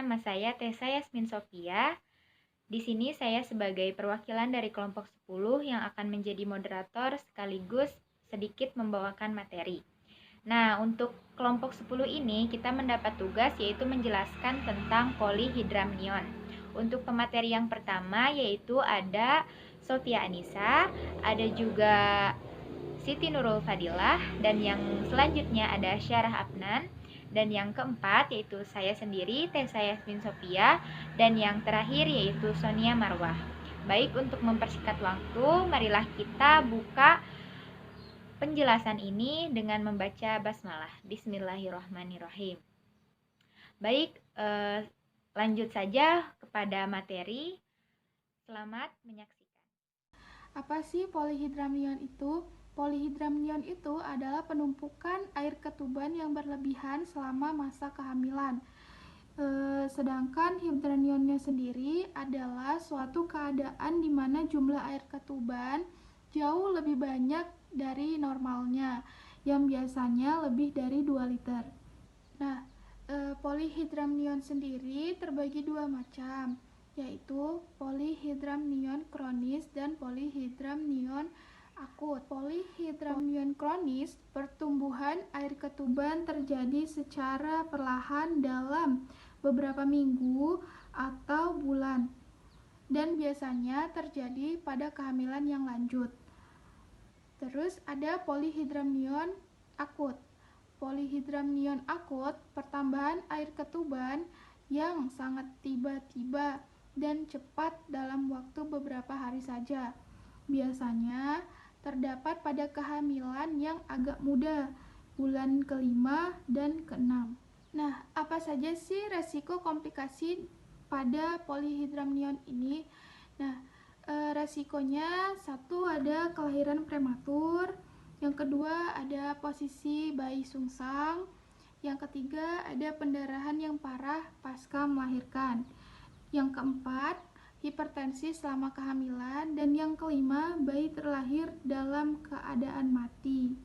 nama saya Tessa Yasmin Sofia. Di sini saya sebagai perwakilan dari kelompok 10 yang akan menjadi moderator sekaligus sedikit membawakan materi. Nah, untuk kelompok 10 ini kita mendapat tugas yaitu menjelaskan tentang polihidramnion. Untuk pemateri yang pertama yaitu ada Sofia Anissa, ada juga Siti Nurul Fadilah, dan yang selanjutnya ada Syarah Afnan, dan yang keempat yaitu saya sendiri, Tessa Yasmin Sofia, dan yang terakhir yaitu Sonia Marwah. Baik, untuk mempersingkat waktu, marilah kita buka penjelasan ini dengan membaca basmalah. Bismillahirrahmanirrahim. Baik, lanjut saja kepada materi. Selamat menyaksikan. Apa sih polihidramnion itu? Polihidramnion itu adalah penumpukan air ketuban yang berlebihan selama masa kehamilan. Sedangkan hidranionnya sendiri adalah suatu keadaan di mana jumlah air ketuban jauh lebih banyak dari normalnya, yang biasanya lebih dari 2 liter. Nah, polihidramnion sendiri terbagi dua macam, yaitu polihidramnion kronis dan polihidramnion akut. Polihidramnion kronis, pertumbuhan air ketuban terjadi secara perlahan dalam beberapa minggu atau bulan, dan biasanya terjadi pada kehamilan yang lanjut. Terus ada polihidramnion akut. Polihidramnion akut, pertambahan air ketuban yang sangat tiba-tiba dan cepat dalam waktu beberapa hari saja. Biasanya terdapat pada kehamilan yang agak muda, bulan ke-5 dan ke-6. Nah, apa saja sih resiko komplikasi pada polihidramnion ini? Nah, resikonya satu ada kelahiran prematur, yang kedua ada posisi bayi sungsang, yang ketiga ada pendarahan yang parah pasca melahirkan, yang keempat hipertensi selama kehamilan, dan yang kelima bayi terlahir dalam keadaan mati.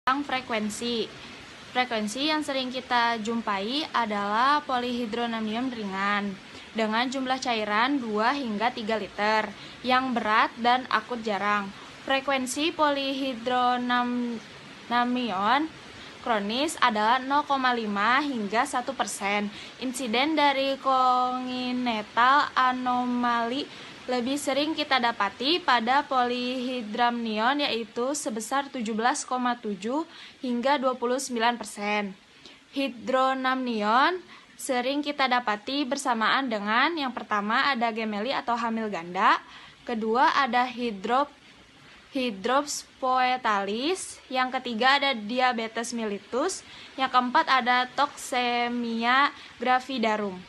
Tentang frekuensi yang sering kita jumpai adalah polihidramnion ringan dengan jumlah cairan 2 hingga 3 liter, yang berat dan akut jarang. Frekuensi polihidramnion kronis adalah 0,5 hingga 1%. Insiden dari congenital anomali lebih sering kita dapati pada polihidramnion, yaitu sebesar 17,7 hingga 29%. Hidronamnion sering kita dapati bersamaan dengan yang pertama ada gemeli atau hamil ganda, kedua ada hidrops poetalis, yang ketiga ada diabetes mellitus, yang keempat ada toxemia gravidarum.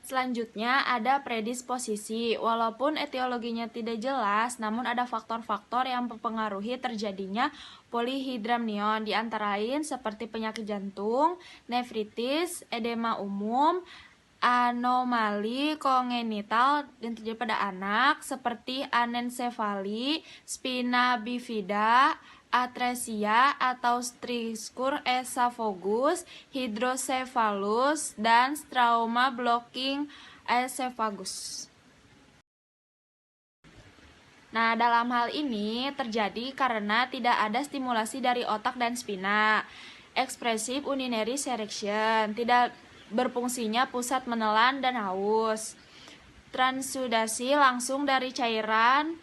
Selanjutnya ada predisposisi. Walaupun etiologinya tidak jelas, namun ada faktor-faktor yang mempengaruhi terjadinya polihidramnion, di antara lain seperti penyakit jantung, nefritis, edema umum, anomali kongenital yang terjadi pada anak seperti anencefali, spina bifida, atresia atau triskur esophagus, hidrocephalus, dan trauma blocking esophagus. Nah, dalam hal ini terjadi karena tidak ada stimulasi dari otak dan spina. Expressive urinary secretion, tidak berfungsinya pusat menelan dan haus. Transudasi langsung dari cairan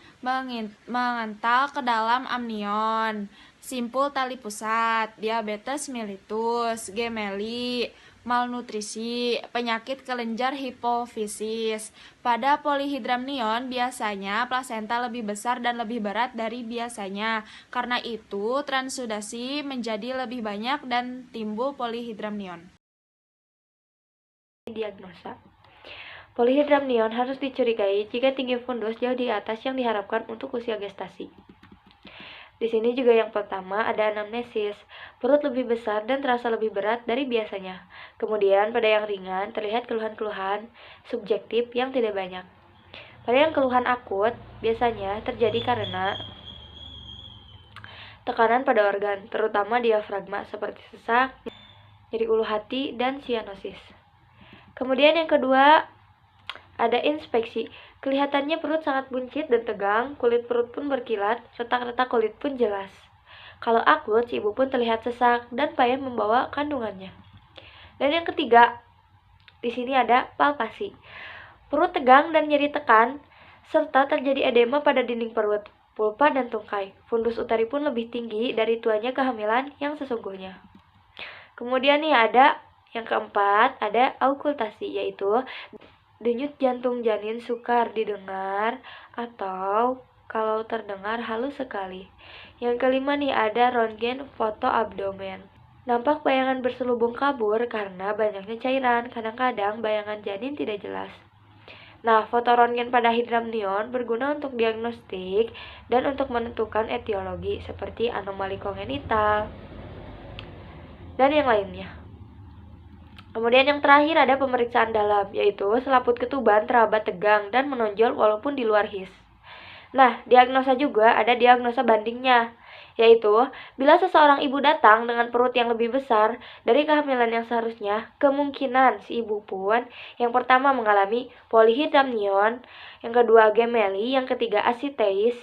mengental ke dalam amnion. Simpul tali pusat, diabetes mellitus, gemeli, malnutrisi, penyakit kelenjar hipofisis. Pada polihidramnion biasanya plasenta lebih besar dan lebih berat dari biasanya. Karena itu transudasi menjadi lebih banyak dan timbul polihidramnion. Diagnosa. Polihidramnion harus dicurigai jika tinggi fundus jauh di atas yang diharapkan untuk usia gestasi. Di sini juga yang pertama ada anamnesis, perut lebih besar dan terasa lebih berat dari biasanya. Kemudian pada yang ringan terlihat keluhan-keluhan subjektif yang tidak banyak. Pada yang keluhan akut biasanya terjadi karena tekanan pada organ, terutama diafragma seperti sesak, nyeri ulu hati, dan sianosis. Kemudian yang kedua, ada inspeksi. Kelihatannya perut sangat buncit dan tegang, kulit perut pun berkilat, retak-retak kulit pun jelas. Kalau akut, si ibu pun terlihat sesak dan payah membawa kandungannya. Dan yang ketiga, di sini ada palpasi. Perut tegang dan nyeri tekan, serta terjadi edema pada dinding perut, pulpa, dan tungkai. Fundus utari pun lebih tinggi dari tuanya kehamilan yang sesungguhnya. Kemudian nih ada yang keempat, ada aukultasi, yaitu denyut jantung janin sukar didengar atau kalau terdengar halus sekali. Yang kelima nih ada röntgen foto abdomen. Nampak bayangan berselubung kabur karena banyaknya cairan, kadang-kadang bayangan janin tidak jelas. Nah, foto röntgen pada hidramnion berguna untuk diagnostik dan untuk menentukan etiologi seperti anomali kongenital dan yang lainnya. Kemudian yang terakhir ada pemeriksaan dalam, yaitu selaput ketuban teraba tegang dan menonjol walaupun di luar his. Nah, diagnosa juga ada diagnosa bandingnya, yaitu bila seseorang ibu datang dengan perut yang lebih besar dari kehamilan yang seharusnya, kemungkinan si ibu pun yang pertama mengalami polyhydramnion, yang kedua gemeli, yang ketiga ascites,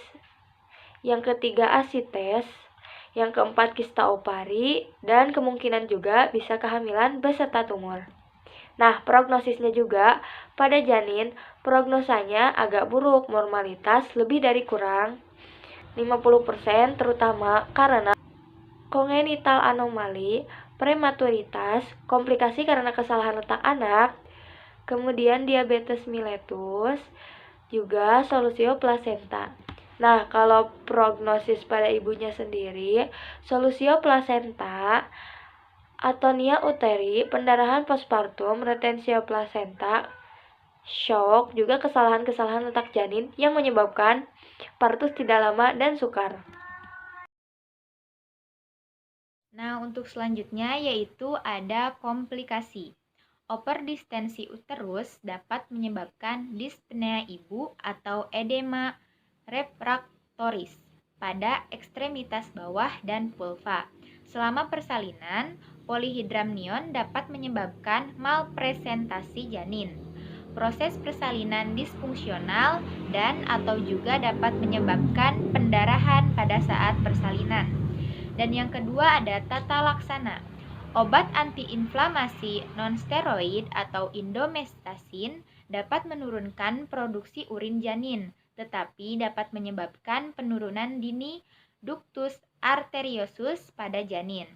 yang keempat kista ovari, dan kemungkinan juga bisa kehamilan beserta tumor. Nah, prognosisnya juga pada janin, prognosanya agak buruk, normalitas lebih dari kurang 50%, terutama karena kongenital anomali, prematuritas, komplikasi karena kesalahan letak anak, kemudian diabetes mellitus, juga solusio plasenta. Nah, kalau prognosis pada ibunya sendiri, solusio plasenta, atonia uteri, pendarahan postpartum, retensio plasenta, shock, juga kesalahan-kesalahan letak janin yang menyebabkan partus tidak lama dan sukar. Nah, untuk selanjutnya yaitu ada komplikasi. Overdistensi uterus dapat menyebabkan dyspnea ibu atau edema refraktoris pada ekstremitas bawah dan vulva. Selama persalinan, polyhydramnion dapat menyebabkan malpresentasi janin, proses persalinan disfungsional, dan atau juga dapat menyebabkan pendarahan pada saat persalinan. Dan yang kedua ada tata laksana. Obat antiinflamasi nonsteroid atau indomestatin dapat menurunkan produksi urin janin, tetapi dapat menyebabkan penurunan dini ductus arteriosus pada janin.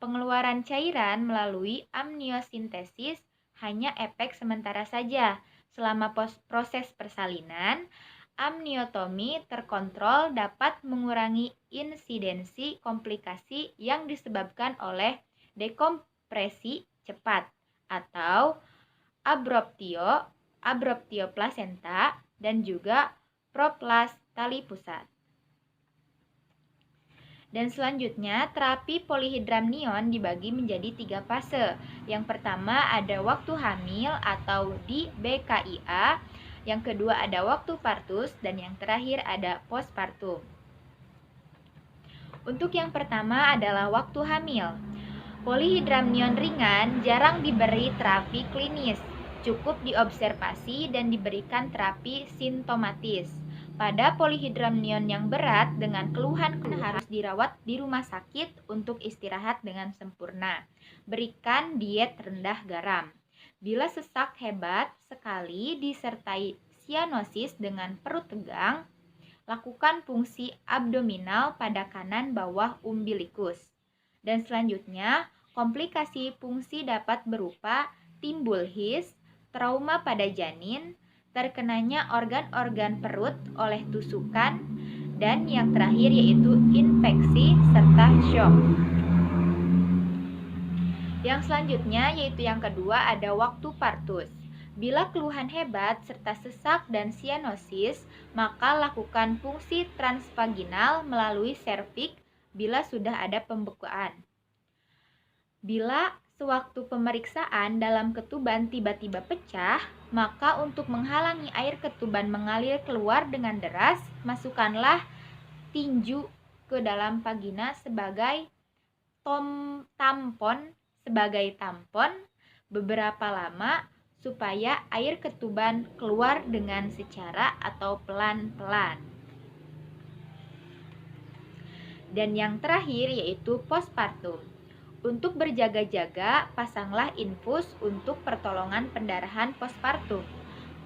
Pengeluaran cairan melalui amniosintesis hanya efek sementara saja. Selama proses persalinan, amniotomi terkontrol dapat mengurangi insidensi komplikasi yang disebabkan oleh dekompresi cepat atau abruptio plasenta dan juga proplas tali pusat. Dan selanjutnya, terapi polyhydramnion dibagi menjadi 3 fase. Yang pertama ada waktu hamil atau di BKIA, yang kedua ada waktu partus, dan yang terakhir ada postpartum. Untuk yang pertama adalah waktu hamil. Polyhydramnion ringan jarang diberi terapi klinis, cukup diobservasi dan diberikan terapi sintomatis. Pada polyhydramnion yang berat dengan keluhan harus dirawat di rumah sakit untuk istirahat dengan sempurna. Berikan diet rendah garam. Bila sesak hebat sekali disertai sianosis dengan perut tegang, lakukan fungsi abdominal pada kanan bawah umbilikus. Dan selanjutnya, komplikasi fungsi dapat berupa timbul his, trauma pada janin, terkenanya organ-organ perut oleh tusukan, dan yang terakhir yaitu infeksi serta shock. Yang selanjutnya yaitu yang kedua ada waktu partus. Bila keluhan hebat serta sesak dan sianosis, maka lakukan fungsi transvaginal melalui serviks bila sudah ada pembekuan. Bila sewaktu pemeriksaan dalam ketuban tiba-tiba pecah, maka untuk menghalangi air ketuban mengalir keluar dengan deras, masukkanlah tinju ke dalam vagina sebagai tampon beberapa lama supaya air ketuban keluar dengan secara atau pelan-pelan. Dan yang terakhir yaitu postpartum. Untuk berjaga-jaga, pasanglah infus untuk pertolongan pendarahan postpartum.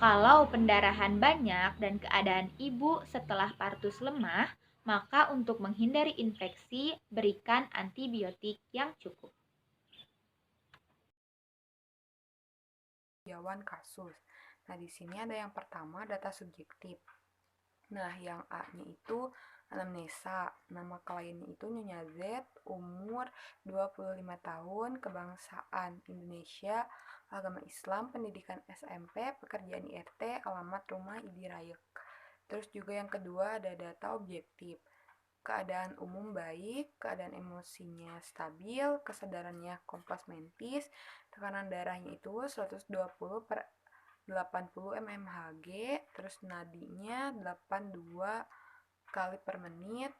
Kalau pendarahan banyak dan keadaan ibu setelah partus lemah, maka untuk menghindari infeksi, berikan antibiotik yang cukup. Tinjauan kasus. Nah, di sini ada yang pertama data subjektif. Nah, yang A-nya itu anamnesa. Nama kliennya itu Nyonya Z, umur 25 tahun, kebangsaan Indonesia, agama Islam, pendidikan SMP, pekerjaan IRT, alamat rumah Idi Rayek. Terus juga yang kedua ada data objektif. Keadaan umum baik, keadaan emosinya stabil, kesadarannya kompas mentis, tekanan darahnya itu 120/80 mmHg, terus nadinya 82 kali per menit,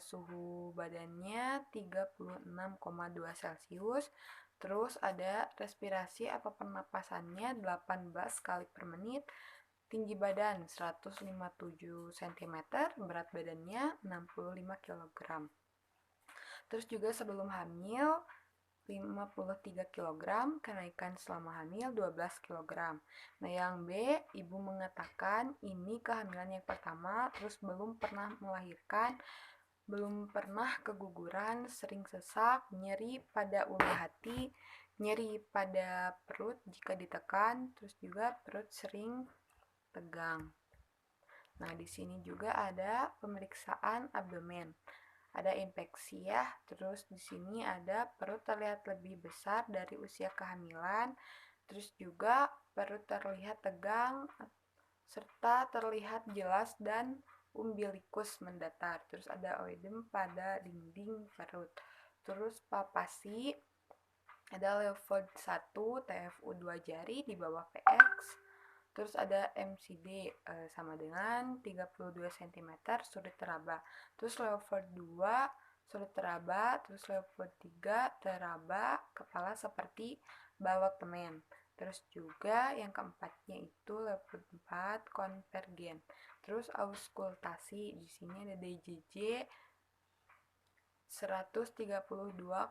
suhu badannya 36,2 Celcius, terus ada respirasi atau pernapasannya 18 kali per menit, tinggi badan 157 cm, berat badannya 65 kg. Terus juga sebelum hamil 53 kg, kenaikan selama hamil 12 kg. Nah, yang B, ibu mengatakan ini kehamilan yang pertama, terus belum pernah melahirkan, belum pernah keguguran, sering sesak, nyeri pada ulu hati, nyeri pada perut jika ditekan, terus juga perut sering tegang. Nah, di sini juga ada pemeriksaan abdomen. Ada infeksi ya, terus di sini ada perut terlihat lebih besar dari usia kehamilan, terus juga perut terlihat tegang, serta terlihat jelas dan umbilikus mendatar, terus ada oedem pada dinding perut, terus palpasi, ada levodopa 1, TFU 2 jari di bawah PX, terus ada MCD sama dengan 32 cm sulit teraba. Terus leopard 2 sulit teraba, terus leopard 3 teraba, kepala seperti balok temen. Terus juga yang keempatnya itu leopard 4 konvergen. Terus auskultasi, di sini ada DJJ 132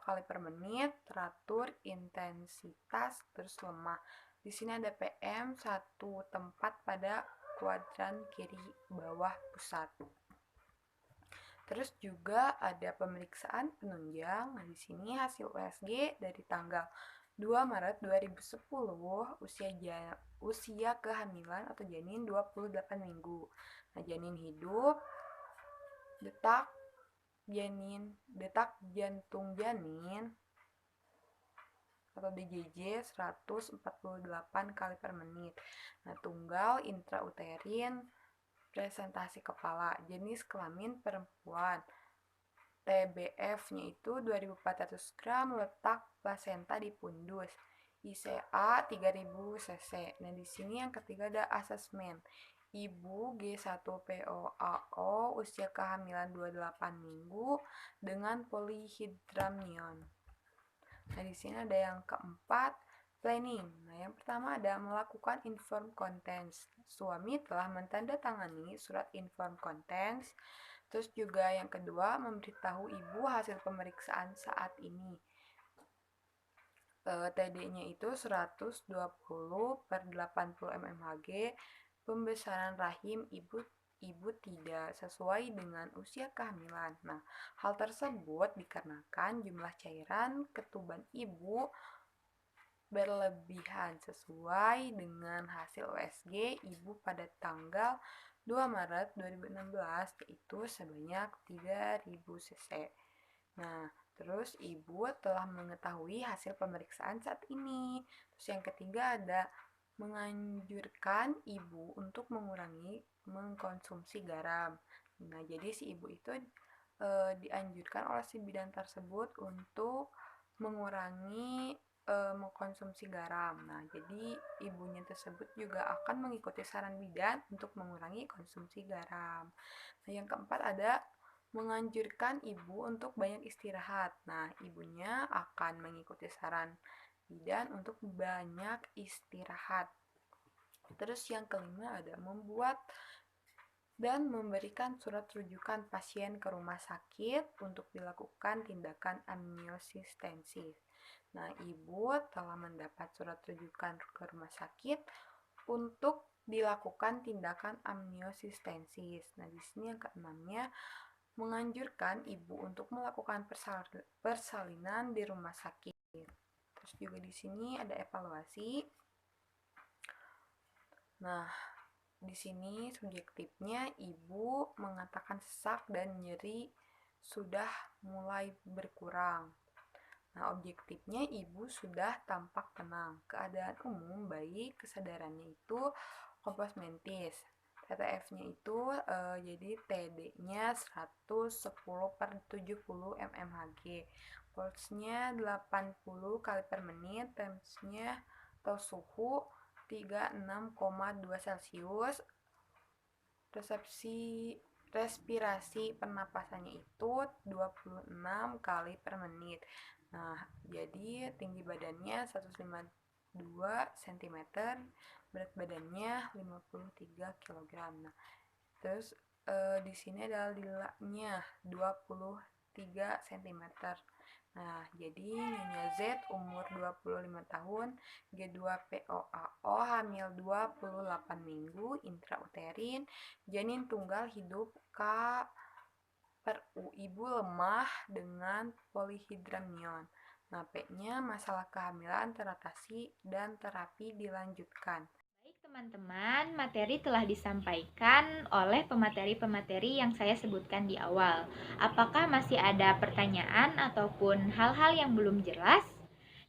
kali per menit, teratur, intensitas, terus lemah. Di sini ada PM, satu tempat pada kuadran kiri bawah pusat. Terus juga ada pemeriksaan penunjang. Nah, di sini hasil USG dari tanggal 2 Maret 2010, usia kehamilan atau janin 28 minggu. Nah, janin hidup, detak jantung janin atau DJJ 148 kali per menit. Nah, tunggal intrauterin, presentasi kepala, jenis kelamin perempuan, TBF-nya itu 2400 gram, letak plasenta di pundus, ICA 3000 cc. Nah, di sini yang ketiga ada asesmen. Ibu G1POAO, usia kehamilan 28 minggu dengan polihidramnion. Nah, di sini ada yang keempat, planning. Nah, yang pertama ada melakukan informed contents. Suami telah mentandatangani surat informed contents. Terus juga yang kedua, memberitahu ibu hasil pemeriksaan saat ini. TD-nya itu 120/80 mmHg, pembesaran rahim ibu tidak sesuai dengan usia kehamilan. Nah, hal tersebut dikarenakan jumlah cairan ketuban ibu berlebihan sesuai dengan hasil USG ibu pada tanggal 2 Maret 2016, yaitu sebanyak 3000 cc. Nah, terus ibu telah mengetahui hasil pemeriksaan saat ini. Terus yang ketiga ada menganjurkan ibu untuk mengurangi mengkonsumsi garam. Nah, jadi si ibu itu dianjurkan oleh si bidan tersebut untuk mengurangi mengkonsumsi garam. Nah, jadi ibunya tersebut juga akan mengikuti saran bidan untuk mengurangi konsumsi garam. Nah, yang keempat ada menganjurkan ibu untuk banyak istirahat. Nah, ibunya akan mengikuti saran bidan untuk banyak istirahat. Terus yang kelima ada membuat dan memberikan surat rujukan pasien ke rumah sakit untuk dilakukan tindakan amniocentesis. Nah, ibu telah mendapat surat rujukan ke rumah sakit untuk dilakukan tindakan amniocentesis. Nah, di sini yang keenamnya menganjurkan ibu untuk melakukan persalinan di rumah sakit. Terus juga di sini ada evaluasi. Nah, di sini subjektifnya ibu mengatakan sesak dan nyeri sudah mulai berkurang. Nah, objektifnya ibu sudah tampak tenang. Keadaan umum baik, kesadarannya itu kompos mentis. TTF-nya itu jadi TD-nya 110/70 mmHg. Pulsnya 80 kali per menit, tempsnya atau suhu 36,2 Celcius. Respirasi pernapasannya itu 26 kali per menit. Nah, jadi tinggi badannya 152 cm, berat badannya 53 kg. Nah, terus di sini ada lilanya 23 cm. Nah, jadi Nyonya Z umur 25 tahun, G2POAO, hamil 28 minggu, intrauterin, janin tunggal hidup K/U, ibu lemah dengan polihidramnion. Nah, P-nya masalah kehamilan teratasi dan terapi dilanjutkan. Baik teman-teman, materi telah disampaikan oleh pemateri-pemateri yang saya sebutkan di awal. Apakah masih ada pertanyaan ataupun hal-hal yang belum jelas?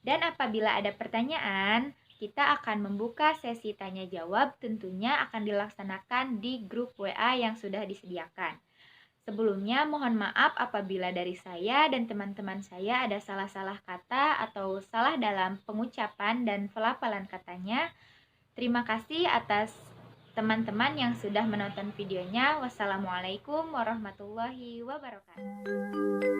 Dan apabila ada pertanyaan, kita akan membuka sesi tanya jawab, tentunya akan dilaksanakan di grup WA yang sudah disediakan. Sebelumnya mohon maaf apabila dari saya dan teman-teman saya ada salah-salah kata atau salah dalam pengucapan dan pelafalan katanya. Terima kasih atas teman-teman yang sudah menonton videonya. Wassalamualaikum warahmatullahi wabarakatuh.